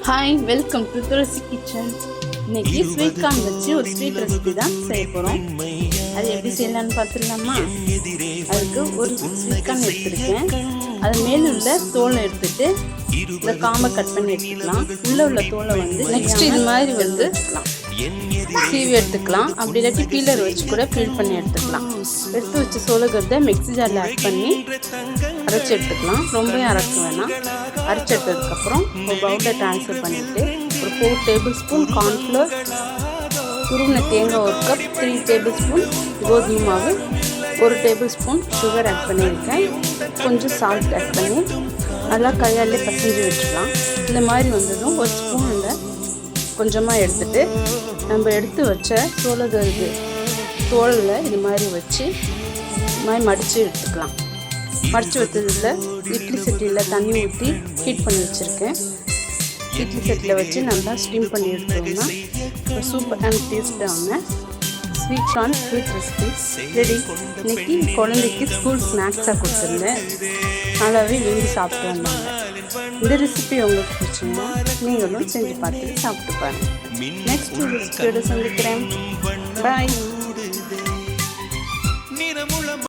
Hi, welcome to Tulasi kitchen. இன்னைக்கு sweet corn வச்சு ஒரு ஸ்வீட் ரெசிபி தான் செய்ய போகிறோம். அது எப்படி செய்யலான்னு பார்த்துடலாமா? அதுக்கு ஒரு ஸ்வீட் கார்ன் எடுத்துருக்கேன். அது மேலே உள்ள தோலை எடுத்துட்டு இந்த காம்பை கட் பண்ணி எடுத்துக்கலாம். உள்ளே உள்ள தோலை நெக்ஸ்ட் இது மாதிரி சீவி எடுத்துக்கலாம். அப்படி இல்லாட்டி பீலர் வச்சு கூட பீல் பண்ணி எடுத்துக்கலாம். எடுத்து வச்சு சோளகத்தை மிக்ஸி ஜாரில் ஆட் பண்ணி அரைச்சி எடுத்துக்கலாம். ரொம்பவும் அரைக்க வேணாம். அரைச்சி எடுத்ததுக்கப்புறம் ஒரு பவுலில் ட்ரான்ஸ்ஃபர் பண்ணிவிட்டு ஒரு 4 டேபிள் ஸ்பூன் கார்ன்ஃப்ளவர், துருவின தேங்காய் 1 கப், 3 டேபிள் ஸ்பூன் கோதுமை மாவு, 1 டேபிள் ஸ்பூன் சுகர் ஆட் பண்ணியிருக்கேன். கொஞ்சம் சால்ட் ஆட் பண்ணி நல்லா கையாலே பசைஞ்சு வச்சுக்கலாம். இந்த மாதிரி வந்ததும் ஒரு ஸ்பூனில் கொஞ்சமாக எடுத்துகிட்டு நம்ம எடுத்து வச்ச சோளகருது தோலில் இது மாதிரி வச்சு இது மாதிரி மடித்து எடுத்துக்கலாம். மடித்து வச்சதில் இட்லி சட்டியில் தண்ணி ஊற்றி ஹீட் பண்ணி வச்சுருக்கேன். இட்லி சட்டியில் வச்சு நல்லா ஸ்டீம் பண்ணி எடுத்தோம்னா ஒரு சூப்பர் அண்ட் டேஸ்டான sweet corn sweet recipe ready. இன்றைக்கி குழந்தைக்கு ஸ்கூல் ஸ்நாக்ஸாக கொடுத்துருந்தேன். நல்லாவே விரும்பி சாப்பிட்டு வந்தாங்க. இந்த ரெசிபி உங்களுக்கு பிடிச்சிருந்தா நீங்களும் செஞ்சு பார்த்துட்டு சாப்பிட்டு பாருங்கள். நெக்ஸ்ட் ரெசிபியோட சந்திக்கிறேன். பாய்.